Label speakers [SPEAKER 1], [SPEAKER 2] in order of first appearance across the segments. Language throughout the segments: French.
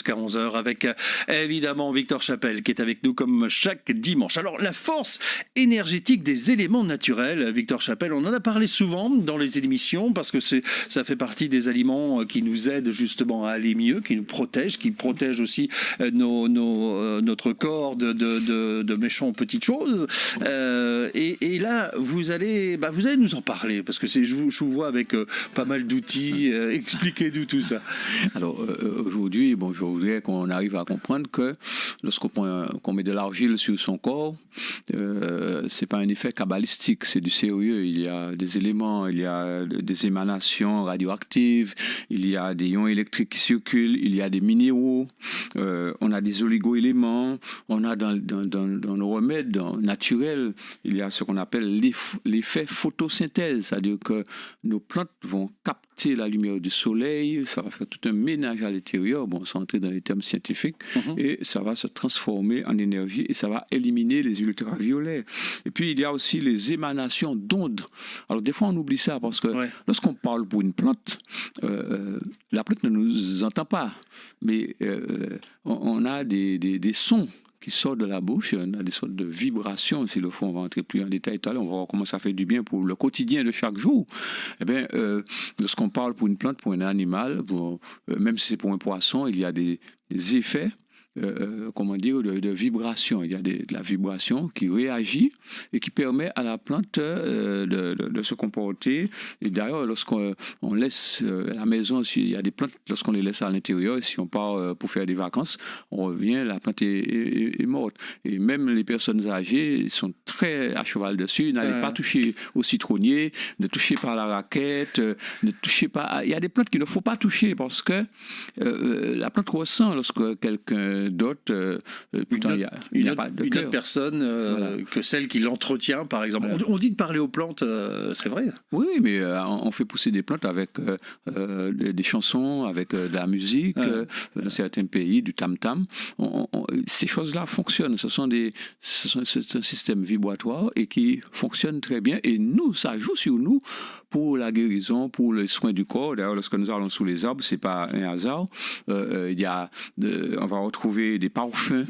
[SPEAKER 1] jusqu'à 11h avec évidemment Victor Chapelle qui est avec nous comme chaque dimanche. Alors la force énergétique des éléments naturels, Victor Chapelle, on en a parlé souvent dans les émissions parce que ça fait partie des aliments qui nous aident justement à aller mieux, qui nous protègent, qui protègent aussi notre corps de méchants petites choses. Et là, vous allez nous en parler parce que je vous vois avec pas mal d'outils. Expliquez-nous tout ça.
[SPEAKER 2] Alors aujourd'hui, je voudrais qu'on arrive à comprendre que lorsqu'on met de l'argile sur son corps, c'est pas un effet kabbalistique, c'est du sérieux. Il y a des éléments, il y a des émanations radioactives, il y a des ions électriques qui circulent, il y a des minéraux, on a des oligo-éléments, on a dans nos remèdes naturels, il y a ce qu'on appelle l'effet photosynthèse, c'est-à-dire que nos plantes vont capter la lumière du soleil, ça va faire tout un ménage à l'intérieur, sans entrer dans les termes scientifiques, et ça va se transformer en énergie et ça va éliminer les ultraviolets. Et puis il y a aussi les émanations d'ondes. Alors des fois on oublie ça parce que lorsqu'on parle pour une plante, la plante ne nous entend pas, mais on a des sons qui sortent de la bouche, on a des sortes de vibrations, s'il le faut, on va entrer plus en détail tout à l'heure, on va voir comment ça fait du bien pour le quotidien de chaque jour. Eh bien, lorsqu'on parle pour une plante, pour un animal, même si c'est pour un poisson, il y a des effets, de vibration. Il y a de la vibration qui réagit et qui permet à la plante de se comporter. Et d'ailleurs, lorsqu'on laisse à la maison, il y a des plantes, lorsqu'on les laisse à l'intérieur, si on part pour faire des vacances, on revient, la plante est morte. Et même les personnes âgées sont très à cheval dessus, n'allez pas toucher au citronnier, ne touchez pas à la raquette, ne touchez pas... Il y a des plantes qu'il ne faut pas toucher parce que la plante ressent lorsque quelqu'un d'autres, il n'y a pas de
[SPEAKER 1] une autre personne que celle qui l'entretient, par exemple. Voilà. On dit de parler aux plantes, c'est vrai.
[SPEAKER 2] Oui, mais on fait pousser des plantes avec des chansons, avec de la musique, dans certains pays, du tam-tam. Ces choses-là fonctionnent. C'est un système vibratoire et qui fonctionne très bien. Et nous, ça joue sur nous pour la guérison, pour les soins du corps. D'ailleurs, lorsque nous allons sous les arbres, ce n'est pas un hasard. On va retrouver des parfums,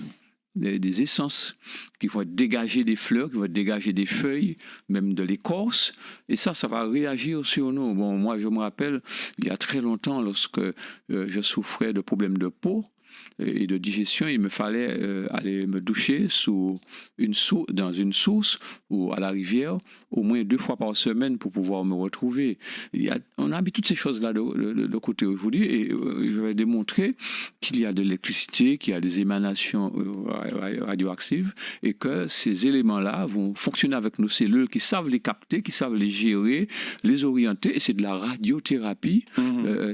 [SPEAKER 2] des essences qui vont dégager des fleurs, qui vont dégager des feuilles, même de l'écorce. Et ça va réagir sur nous. Moi, je me rappelle, il y a très longtemps, lorsque je souffrais de problèmes de peau et de digestion, il me fallait aller me doucher dans une source ou à la rivière au moins 2 fois par semaine pour pouvoir me retrouver. On a mis toutes ces choses-là de côté aujourd'hui et je vais démontrer qu'il y a de l'électricité, qu'il y a des émanations radioactives et que ces éléments-là vont fonctionner avec nos cellules qui savent les capter, qui savent les gérer, les orienter et c'est de la radiothérapie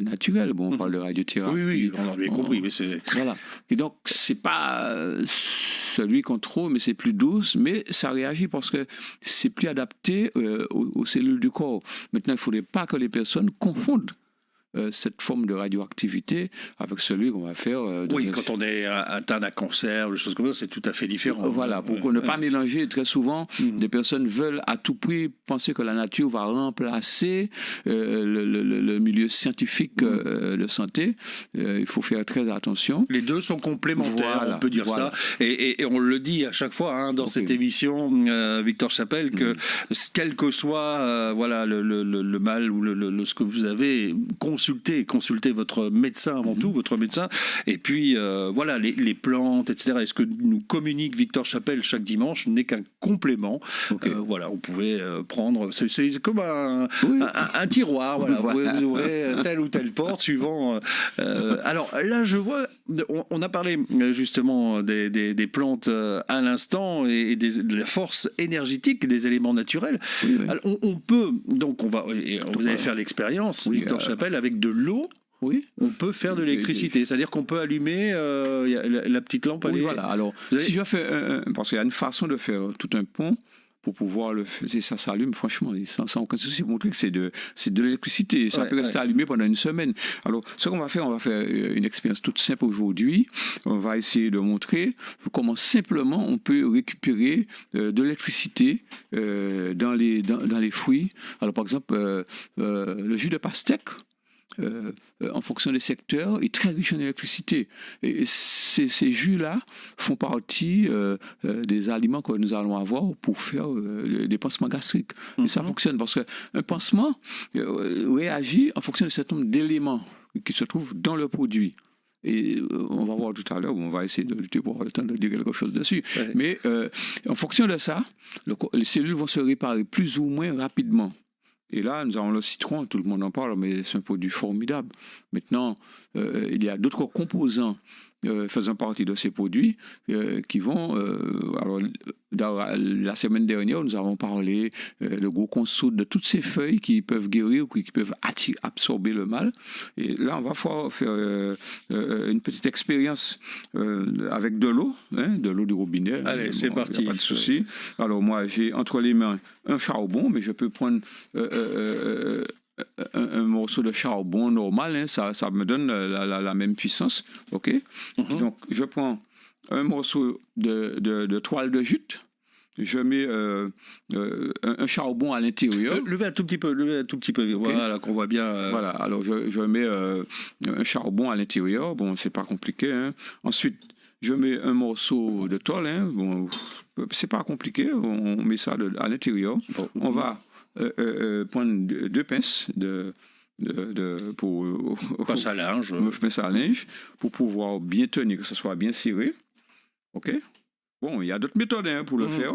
[SPEAKER 2] naturelle. On parle de radiothérapie.
[SPEAKER 1] Oui, on a bien compris. Mais c'est...
[SPEAKER 2] Voilà. Et donc, c'est pas celui qu'on trouve, mais c'est plus douce, mais ça réagit parce que c'est plus adapté aux cellules du corps. Maintenant, il ne faudrait pas que les personnes confondent cette forme de radioactivité avec celui qu'on va faire...
[SPEAKER 1] quand on est atteint d'un cancer, des choses comme ça, c'est tout à fait différent.
[SPEAKER 2] Voilà, pour ne pas mélanger, très souvent, des personnes veulent à tout prix penser que la nature va remplacer le milieu scientifique de santé. Il faut faire très attention.
[SPEAKER 1] Les deux sont complémentaires, on peut dire ça. Et on le dit à chaque fois dans cette émission, Victor Chapelle, que quel que soit le mal ou ce que vous avez... Consultez votre médecin avant tout, votre médecin. Et puis, les plantes, etc. Et ce que nous communique Victor Chapelle chaque dimanche n'est qu'un complément. On pouvait prendre... C'est comme un tiroir. Vous ouvrez telle ou telle porte, suivant... alors là, je vois... On a parlé justement des plantes à l'instant et de la force énergétique des éléments naturels. Alors, on peut... Donc, vous allez faire l'expérience, Victor Chapelle, avec de l'eau.
[SPEAKER 2] Oui.
[SPEAKER 1] On peut faire de l'électricité, c'est-à-dire qu'on peut allumer la petite lampe.
[SPEAKER 2] Voilà. Alors, si je fais parce qu'il y a une façon de faire tout un pont pour pouvoir le faire, ça s'allume franchement, sans aucun souci. Mon truc, c'est de l'électricité. Ça peut rester allumé pendant une semaine. Alors, ce qu'on va faire, on va faire une expérience toute simple aujourd'hui. On va essayer de montrer comment simplement on peut récupérer de l'électricité dans les fruits. Alors, par exemple, le jus de pastèque. en fonction des secteurs, est très riche en électricité. Et ces jus-là font partie des aliments que nous allons avoir pour faire des pansements gastriques. Et ça fonctionne parce qu'un pansement réagit en fonction de certain nombre d'éléments qui se trouvent dans le produit. Et on va voir tout à l'heure, on va essayer de lutter pour avoir le temps de dire quelque chose dessus. Ouais. Mais en fonction de ça, les cellules vont se réparer plus ou moins rapidement. Et là, nous avons le citron, tout le monde en parle, mais c'est un produit formidable. Maintenant, il y a d'autres composants faisant partie de ces produits qui vont... alors, la semaine dernière, nous avons parlé de gros consoude, de toutes ces feuilles qui peuvent guérir ou qui peuvent absorber le mal. Et là, on va faire une petite expérience avec de l'eau du robinet.
[SPEAKER 1] Allez, c'est parti.
[SPEAKER 2] Pas de souci. Alors moi, j'ai entre les mains un charbon, mais je peux prendre un morceau de charbon normal, ça me donne la même puissance. Ok. Donc, je prends un morceau de toile de jute. Je mets un charbon à l'intérieur.
[SPEAKER 1] Levez un tout petit peu, okay. Voilà, qu'on voit bien.
[SPEAKER 2] Voilà, alors je mets un charbon à l'intérieur. Bon, c'est pas compliqué. Hein. Ensuite, je mets un morceau de tôle. Hein. Bon, c'est pas compliqué. On met ça à l'intérieur. On va prendre 2 pinces pour
[SPEAKER 1] pince à linge.
[SPEAKER 2] Pince à linge pour pouvoir bien tenir, que ce soit bien serré. Ok. Bon, il y a d'autres méthodes pour le faire.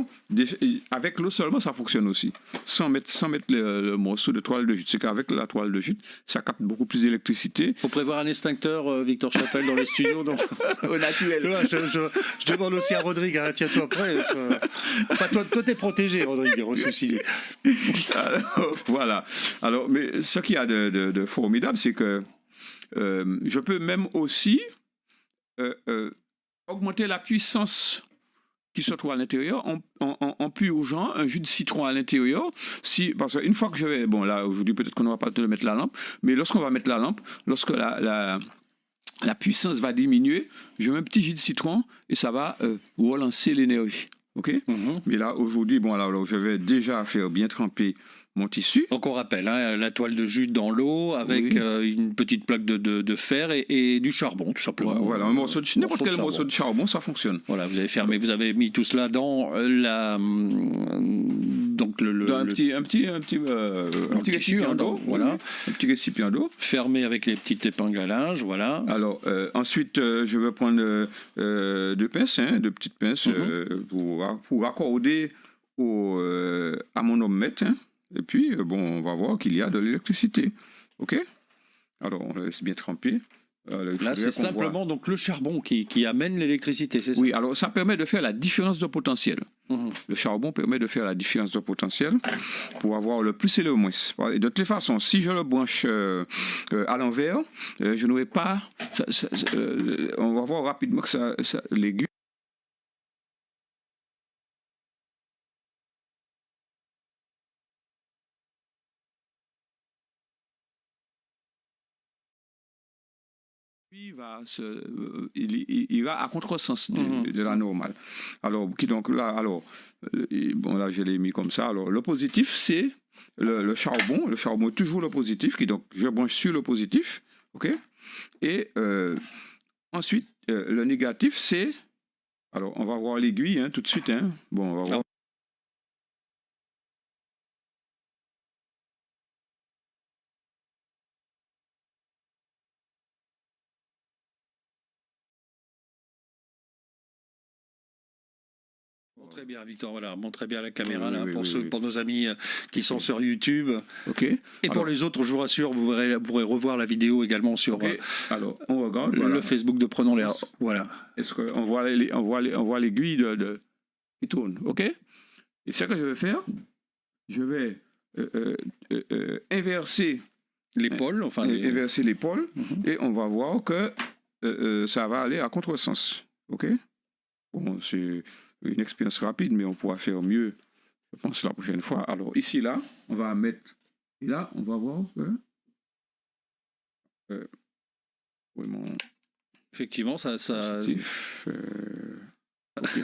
[SPEAKER 2] Avec l'eau seulement, ça fonctionne aussi. Sans mettre le morceau de toile de jute. C'est qu'avec la toile de jute, ça capte beaucoup plus d'électricité.
[SPEAKER 1] Il faut prévoir un extincteur, Victor Chapelle, dans les studios. Donc...
[SPEAKER 2] Au naturel.
[SPEAKER 1] Je demande aussi à Rodrigue, tiens-toi prêt. Enfin, toi, t'es protégé, Rodrigue, ceci.
[SPEAKER 2] Alors, voilà. Alors, mais ce qu'il y a de formidable, c'est que je peux même aussi augmenter la puissance qui se trouve à l'intérieur en purgeant un jus de citron à l'intérieur. Parce qu'une fois que je vais... Bon, là, aujourd'hui, peut-être qu'on ne va pas te mettre la lampe, mais lorsqu'on va mettre la lampe, lorsque la puissance va diminuer, je mets un petit jus de citron et ça va relancer l'énergie. OK? Mais là, aujourd'hui, bon, alors, je vais déjà faire bien tremper mon tissu.
[SPEAKER 1] Donc on rappelle, la toile de jute dans l'eau avec une petite plaque de fer et du charbon, tout simplement.
[SPEAKER 2] Voilà, un morceau de n'importe quel morceau de charbon, ça fonctionne.
[SPEAKER 1] Voilà, vous avez fermé, vous avez mis tout cela dans la donc
[SPEAKER 2] dans un petit récipient d'eau,
[SPEAKER 1] voilà,
[SPEAKER 2] un petit récipient d'eau,
[SPEAKER 1] fermé avec les petites épingles à linge, voilà.
[SPEAKER 2] Alors ensuite, je vais prendre 2 pinces, 2 petites pinces pour accorder à mon omelette. Et puis, bon, on va voir qu'il y a de l'électricité. OK? Alors, on laisse bien tremper.
[SPEAKER 1] Là, c'est simplement donc, le charbon qui amène l'électricité, c'est ça?
[SPEAKER 2] Oui, alors ça permet de faire la différence de potentiel. Le charbon permet de faire la différence de potentiel pour avoir le plus et le moins. Et de toute façon, si je le branche à l'envers, je n'aurai pas... on va voir rapidement que l'aiguille... il ira à contresens de la normale. Alors, donc là, bon, là, je l'ai mis comme ça. Alors, le positif, c'est le charbon. Le charbon est toujours le positif, donc je branche sur le positif. OK? Et ensuite, le négatif, c'est... Alors, on va voir l'aiguille tout de suite. Bon, on va voir.
[SPEAKER 1] Très bien, Victor, voilà, montrez bien la caméra pour nos amis qui sont sur YouTube.
[SPEAKER 2] Okay.
[SPEAKER 1] Et pour les autres, je vous rassure, vous pourrez revoir la vidéo également sur
[SPEAKER 2] alors, on regarde,
[SPEAKER 1] le Facebook de Prenons l'air. Voilà.
[SPEAKER 2] Est-ce qu'on voit l'aiguille qui tourne, OK? Et ce que je vais faire, je vais inverser
[SPEAKER 1] l'épaule,
[SPEAKER 2] inverser l'épaule, et on va voir que ça va aller à contresens, OK? Bon, c'est une expérience rapide, mais on pourra faire mieux, je pense, la prochaine fois. Alors, ici, là, on va mettre... Et là, on va voir que...
[SPEAKER 1] Effectivement, ça...
[SPEAKER 2] Positif, okay.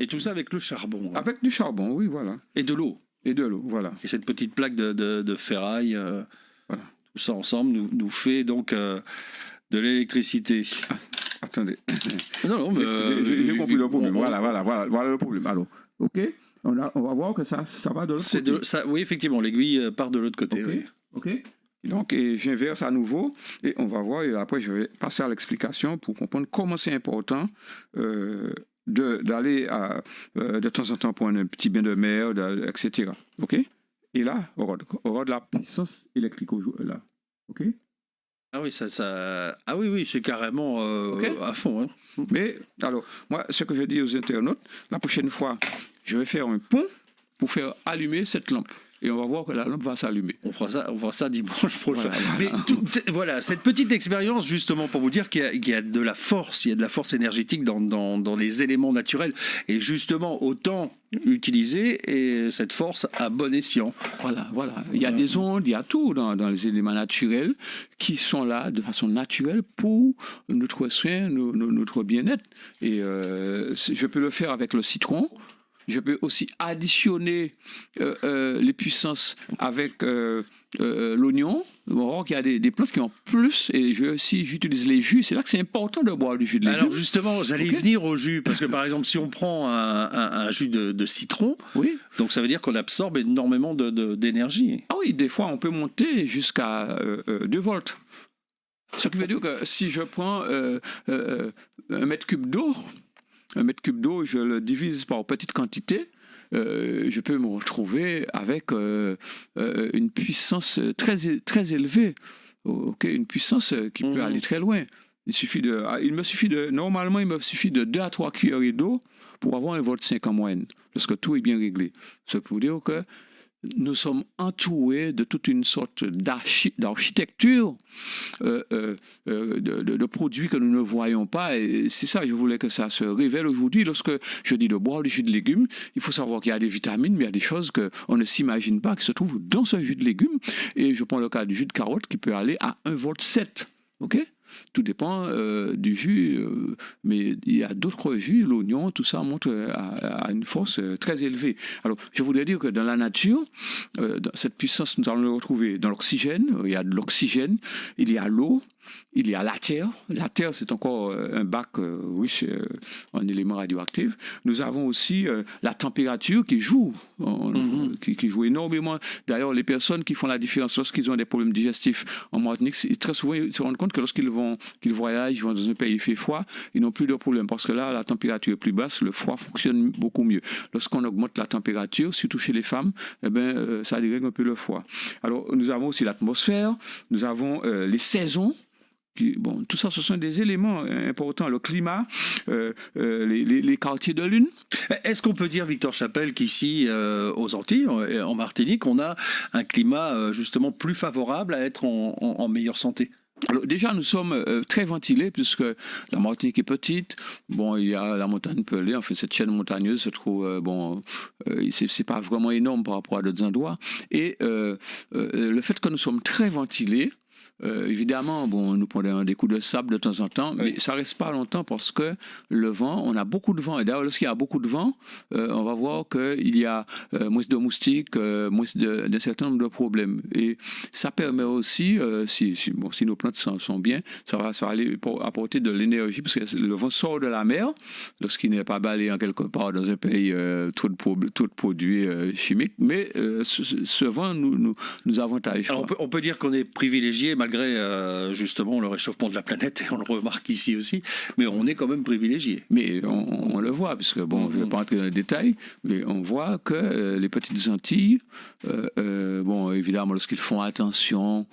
[SPEAKER 1] Et tout ça avec le charbon.
[SPEAKER 2] Avec du charbon, oui, voilà.
[SPEAKER 1] Et de l'eau.
[SPEAKER 3] Et de l'eau, voilà.
[SPEAKER 1] Et cette petite plaque de ferraille, voilà. Tout ça ensemble nous fait donc de l'électricité.
[SPEAKER 3] Attendez.
[SPEAKER 1] Non, mais
[SPEAKER 3] j'ai compris le problème. Voilà le problème. Alors, ok, on va voir que ça va de l'autre côté.
[SPEAKER 1] Oui, effectivement, l'aiguille part de l'autre côté.
[SPEAKER 3] Ok.
[SPEAKER 1] Oui.
[SPEAKER 3] Ok. Donc, j'inverse à nouveau et on va voir. Et après, je vais passer à l'explication pour comprendre comment c'est important d'aller de temps en temps prendre un petit bain de mer, etc. Ok. Et là, on aura de la puissance électrique là. Ok.
[SPEAKER 1] Ah oui, ah oui, c'est carrément à fond. Hein.
[SPEAKER 3] Mais alors, moi, ce que je dis aux internautes, la prochaine fois, je vais faire un pont pour faire allumer cette lampe. Et on va voir que la lampe va s'allumer.
[SPEAKER 1] On fera ça dimanche prochain. Voilà. Mais voilà, cette petite expérience, justement, pour vous dire qu'il y a de la force, il y a de la force énergétique dans les éléments naturels. Et justement, autant utiliser cette force à bon escient.
[SPEAKER 3] Voilà. Il y a des ondes, il y a tout dans les éléments naturels qui sont là de façon naturelle pour notre soin, notre bien-être. Et je peux le faire avec le citron. Je peux aussi additionner les puissances avec l'oignon. Bon, il y a des plantes qui ont plus, et j'utilise les jus. C'est là que c'est important de boire du jus de légumes.
[SPEAKER 1] Alors justement, j'allais y venir au jus, parce que par exemple, si on prend un jus de citron,
[SPEAKER 3] oui.
[SPEAKER 1] Donc ça veut dire qu'on absorbe énormément d'énergie.
[SPEAKER 3] Ah oui, des fois on peut monter jusqu'à 2 volts. Ce qui veut dire que si je prends 1 mètre cube d'eau, je le divise par petite quantité, je peux me retrouver avec une puissance très élevée, une puissance qui peut aller très loin. Normalement, il me suffit de 2 à 3 cuillerées d'eau pour avoir 1,5 volt en moyenne, parce que tout est bien réglé. Ça veut dire que nous sommes entourés de toute une sorte d'architecture de produits que nous ne voyons pas. Et c'est ça, je voulais que ça se révèle aujourd'hui. Lorsque je dis de boire du jus de légumes, il faut savoir qu'il y a des vitamines, mais il y a des choses qu'on ne s'imagine pas qui se trouvent dans ce jus de légumes. Et je prends le cas du jus de carotte qui peut aller à 1,7 volt. OK ? Tout dépend du jus, mais il y a d'autres jus, l'oignon, tout ça monte à une force très élevée. Alors, je voudrais dire que dans la nature, cette puissance, nous allons le retrouver dans l'oxygène. Il y a de l'oxygène, il y a l'eau, il y a la terre. La terre, c'est encore un bac riche en éléments radioactifs. Nous avons aussi la température qui joue, qui joue énormément. D'ailleurs, les personnes qui font la différence lorsqu'ils ont des problèmes digestifs en Martinique, très souvent, ils se rendent compte que lorsqu'ils voyagent, ils vont dans un pays qui fait froid, ils n'ont plus de problème parce que là, la température est plus basse, le froid fonctionne beaucoup mieux. Lorsqu'on augmente la température, surtout chez les femmes, ça dérègle un peu le froid. Alors, nous avons aussi l'atmosphère, nous avons les saisons. Bon, tout ça, ce sont des éléments importants. Le climat, les quartiers de lune.
[SPEAKER 1] Est-ce qu'on peut dire, Victor Chapelle, qu'ici, aux Antilles, en Martinique, on a un climat justement plus favorable à être en meilleure santé ?
[SPEAKER 3] Alors, déjà, nous sommes très ventilés puisque la Martinique est petite. Bon, il y a la montagne Pelée, enfin, cette chaîne montagneuse se trouve, c'est pas vraiment énorme par rapport à d'autres endroits. Et le fait que nous sommes très ventilés, évidemment, nous prenons des coups de sable de temps en temps, mais ça ne reste pas longtemps parce que le vent, on a beaucoup de vent. Et d'ailleurs, lorsqu'il y a beaucoup de vent, on va voir qu'il y a moins de moustiques, moins d'un certain nombre de problèmes. Et ça permet aussi, si nos plantes sont bien, ça va aller apporter de l'énergie parce que le vent sort de la mer lorsqu'il n'est pas balayé en quelque part dans un pays trop de produits chimiques. Mais ce vent nous avantage.
[SPEAKER 1] Alors, on peut dire qu'on est privilégié malgré justement le réchauffement de la planète, et on le remarque ici aussi, mais on est quand même privilégié.
[SPEAKER 3] Mais on le voit, puisque je ne vais pas entrer dans les détails, mais on voit que les petites Antilles, évidemment, lorsqu'ils font attention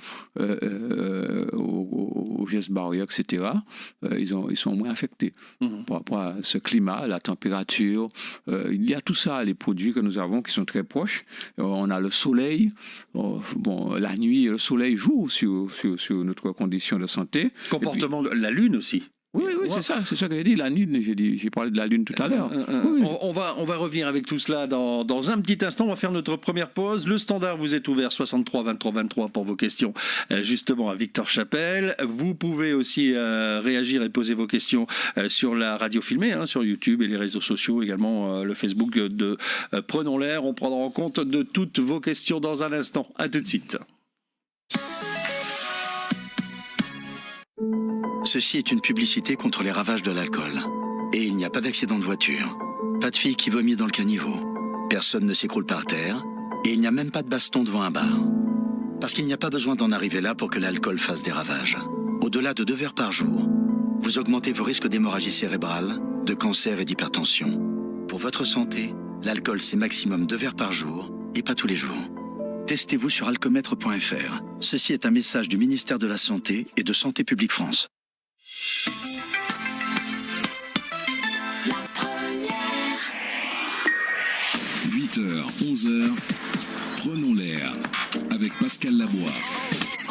[SPEAKER 3] aux gestes barrières, etc., ils sont moins affectés par rapport à ce climat, la température. Il y a tout ça, les produits que nous avons qui sont très proches. On a le soleil. La nuit, le soleil joue sur notre condition de santé.
[SPEAKER 1] Comportement de la Lune aussi.
[SPEAKER 3] Oui, c'est ça que j'ai dit, la Lune, j'ai parlé de la Lune tout à l'heure.
[SPEAKER 1] On va revenir avec tout cela dans un petit instant. On va faire notre première pause. Le standard vous est ouvert 63 23 23 pour vos questions, justement à Victor Chapelle. Vous pouvez aussi réagir et poser vos questions sur la radio filmée, sur YouTube et les réseaux sociaux, également le Facebook de Prenons l'air. On prendra en compte de toutes vos questions dans un instant. À tout de suite.
[SPEAKER 4] Ceci est une publicité contre les ravages de l'alcool. Et il n'y a pas d'accident de voiture, pas de fille qui vomit dans le caniveau, personne ne s'écroule par terre, et il n'y a même pas de baston devant un bar. Parce qu'il n'y a pas besoin d'en arriver là pour que l'alcool fasse des ravages. Au-delà de 2 verres par jour, vous augmentez vos risques d'hémorragie cérébrale, de cancer et d'hypertension. Pour votre santé, l'alcool c'est maximum 2 verres par jour, et pas tous les jours. Testez-vous sur alcomètre.fr. Ceci est un message du ministère de la Santé et de Santé publique France.
[SPEAKER 5] La première.
[SPEAKER 6] 8h, 11h, prenons l'air avec Pascal Labois.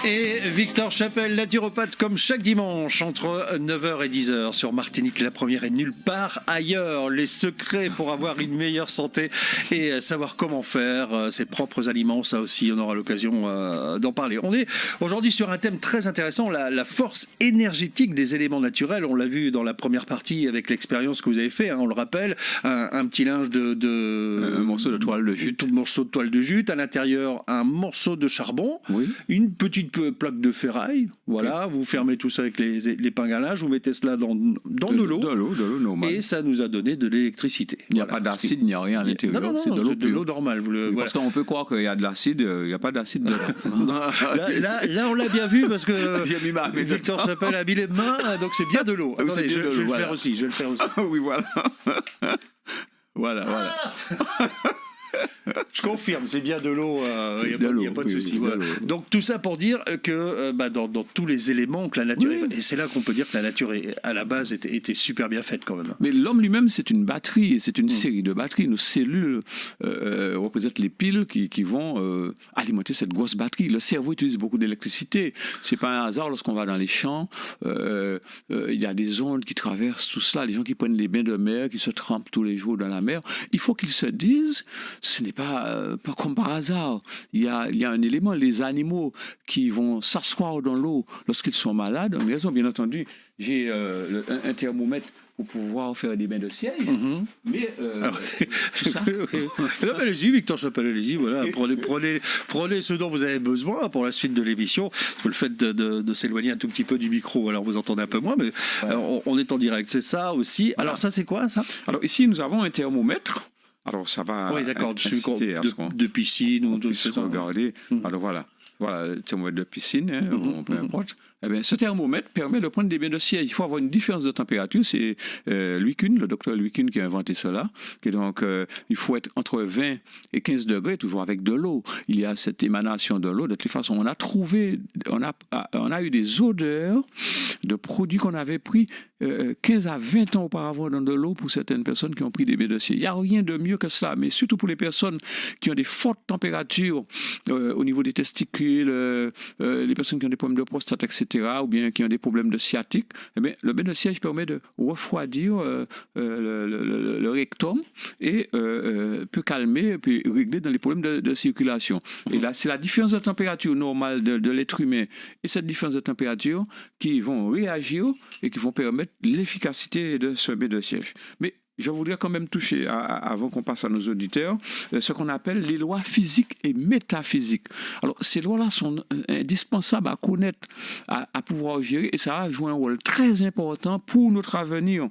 [SPEAKER 1] Et Victor Chapelle, naturopathe, comme chaque dimanche, entre 9h et 10h sur Martinique. La première est nulle part ailleurs. Les secrets pour avoir une meilleure santé et savoir comment faire ses propres aliments, ça aussi, on aura l'occasion d'en parler. On est aujourd'hui sur un thème très intéressant, la force énergétique des éléments naturels. On l'a vu dans la première partie avec l'expérience que vous avez fait, on le rappelle, un petit linge
[SPEAKER 3] un morceau de toile de jute.
[SPEAKER 1] Un morceau de toile de jute, à l'intérieur un morceau de charbon, une petite plaque de ferraille, voilà, vous fermez tout ça avec les pingalages, vous mettez cela dans de l'eau.
[SPEAKER 3] De l'eau normale.
[SPEAKER 1] Et ça nous a donné de l'électricé.
[SPEAKER 3] Il n'y a pas d'acide, il n'y a rien à l'intérieur, c'est
[SPEAKER 1] de l'eau normale.
[SPEAKER 3] Parce qu'on peut croire qu'il y a de l'acide, il n'y a pas d'acide dedans.
[SPEAKER 1] là, on l'a bien vu parce que Victor Chapelle a mis les mains, donc c'est bien de l'eau. Attendez, je vais le faire aussi.
[SPEAKER 3] Oui, voilà. Voilà.
[SPEAKER 1] Je confirme, c'est bien de l'eau, il n'y a pas de souci. Voilà. Donc tout ça pour dire que dans tous les éléments que la nature, et c'est là qu'on peut dire que la nature à la base était super bien faite quand même.
[SPEAKER 3] Mais l'homme lui-même, c'est une batterie, c'est une série de batteries. Nos cellules représentent les piles qui vont alimenter cette grosse batterie. Le cerveau utilise beaucoup d'électricité. C'est pas un hasard lorsqu'on va dans les champs, il y a des ondes qui traversent tout cela. Les gens qui prennent les bains de mer, qui se trempent tous les jours dans la mer, il faut qu'ils se disent, ce n'est pas comme par hasard. Il y a un élément, les animaux qui vont s'asseoir dans l'eau lorsqu'ils sont malades. Mais bien entendu, j'ai un thermomètre pour pouvoir faire des bains de siège. Mais
[SPEAKER 1] allez-y, Victor Chapelle, allez-y, voilà. Prenez ce dont vous avez besoin pour la suite de l'émission. Le fait de s'éloigner un tout petit peu du micro, alors vous entendez un peu moins, mais on est en direct, c'est ça aussi. Alors ça, c'est quoi ça?
[SPEAKER 3] Alors ici, nous avons un thermomètre. Alors ça va.
[SPEAKER 1] Oui, d'accord, de piscine ou de
[SPEAKER 3] ça. Regarder. Alors voilà, le thermomètre de piscine, peu importe. Eh bien, ce thermomètre permet de prendre des bains de siège. Il faut avoir une différence de température. C'est Louis Kuhn, le docteur Louis Kuhn qui a inventé cela. Et donc, il faut être entre 20 et 15 degrés, toujours avec de l'eau. Il y a cette émanation de l'eau. De toute façon, on a eu des odeurs de produits qu'on avait pris 15 à 20 ans auparavant dans de l'eau pour certaines personnes qui ont pris des bains de siège. Il n'y a rien de mieux que cela, mais surtout pour les personnes qui ont des fortes températures au niveau des testicules, les personnes qui ont des problèmes de prostate, etc., ou bien qui ont des problèmes de sciatique, eh bien, le bain de siège permet de refroidir le rectum et peut calmer, peut régler dans les problèmes de circulation. Et là, c'est la différence de température normale de l'être humain et cette différence de température qui vont réagir et qui vont permettre l'efficacité de ce bain de siège. Mais je voudrais quand même toucher, avant qu'on passe à nos auditeurs, ce qu'on appelle les lois physiques et métaphysiques. Alors, ces lois-là sont indispensables à connaître, à pouvoir gérer, et ça va jouer un rôle très important pour notre avenir,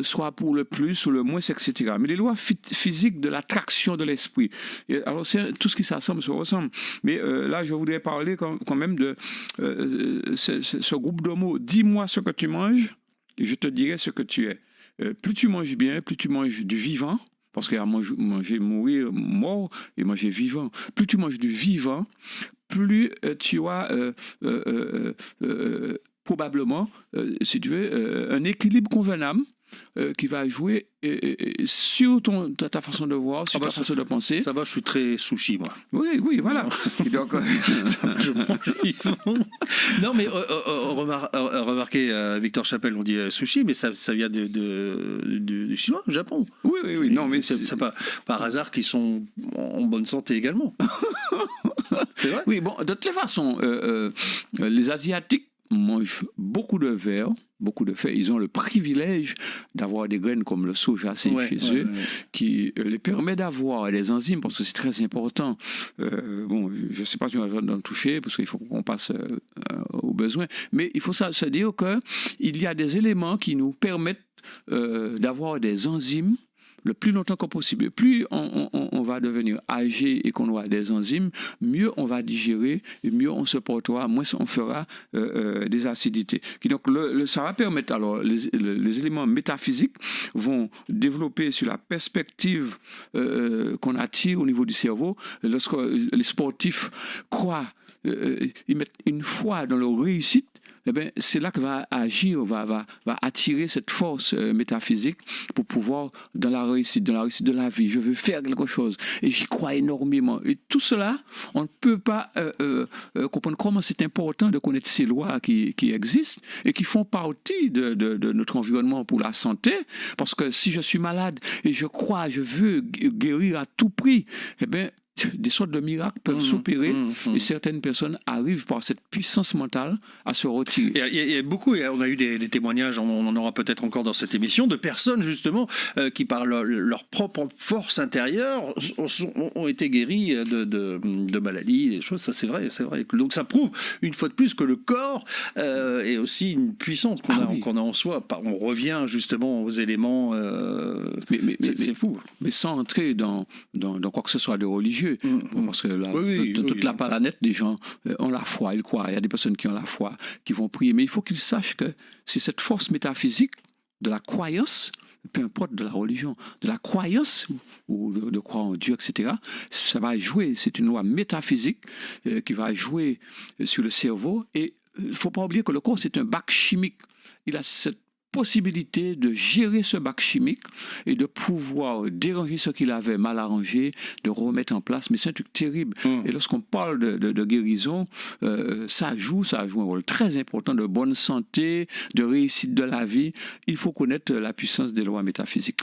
[SPEAKER 3] soit pour le plus ou le moins, etc. Mais les lois physiques de l'attraction de l'esprit. Alors, c'est tout ce qui s'assemble se ressemble. Mais là, je voudrais parler quand même de ce groupe de mots. Dis-moi ce que tu manges, et je te dirai ce que tu es. Plus tu manges bien, plus tu manges du vivant, parce qu'il y a manger mourir, mort, et manger vivant. Plus tu manges du vivant, plus tu as probablement, si tu veux, un équilibre convenable qui va jouer sur ta façon de voir, sur ta façon de penser.
[SPEAKER 1] Ça va, je suis très sushi, moi.
[SPEAKER 3] Oui, voilà. Et donc,
[SPEAKER 1] je mange vivant. Non, mais remarquez, Victor Chapelle, on dit sushi, mais ça vient du chinois, du Japon.
[SPEAKER 3] Oui. Non, mais
[SPEAKER 1] c'est pas par hasard qu'ils sont en bonne santé également. C'est vrai.
[SPEAKER 3] Oui, bon, de toutes les façons, les Asiatiques mangent beaucoup de verre, beaucoup de feuilles. Ils ont le privilège d'avoir des graines comme le soja chez eux, qui les permet d'avoir des enzymes, parce que c'est très important. Bon, je ne sais pas si on va en toucher, parce qu'il faut qu'on passe aux besoins, mais il faut se dire qu'il y a des éléments qui nous permettent d'avoir des enzymes le plus longtemps que possible. Plus on va devenir âgé et qu'on aura des enzymes, mieux on va digérer, et mieux on se portera, moins on fera des acidités. Donc ça va permettre, alors les éléments métaphysiques vont développer sur la perspective qu'on attire au niveau du cerveau. Lorsque les sportifs croient, ils mettent une foi dans leur réussite, eh bien, c'est là que va agir, va attirer cette force métaphysique pour pouvoir, dans la réussite de la vie, je veux faire quelque chose et j'y crois énormément. Et tout cela, on ne peut pas comprendre comment c'est important de connaître ces lois qui existent et qui font partie de notre environnement pour la santé, parce que si je suis malade et je crois, je veux guérir à tout prix, eh bien, des sortes de miracles peuvent s'opérer et certaines personnes arrivent par cette puissance mentale à se retirer.
[SPEAKER 1] Il y a beaucoup, on a eu des témoignages, on en aura peut-être encore dans cette émission, de personnes justement qui par leur propre force intérieure ont été guéries de maladies, des choses, ça c'est vrai. Donc ça prouve une fois de plus que le corps est aussi une puissance qu'on a en soi. On revient justement aux éléments, c'est fou.
[SPEAKER 3] Mais sans entrer dans quoi que ce soit de religieux. Parce que toute la planète, des gens ont la foi, ils croient. Il y a des personnes qui ont la foi, qui vont prier. Mais il faut qu'ils sachent que c'est cette force métaphysique de la croyance, peu importe de la religion, de la croyance ou de croire en Dieu, etc. Ça va jouer, c'est une loi métaphysique qui va jouer sur le cerveau. Et il ne faut pas oublier que le corps, c'est un bac chimique. Il a cette possibilité de gérer ce bac chimique et de pouvoir déranger ce qu'il avait mal arrangé, de remettre en place. Mais c'est un truc terrible. Et lorsqu'on parle de guérison, ça joue un rôle très important de bonne santé, de réussite de la vie. Il faut connaître la puissance des lois métaphysiques.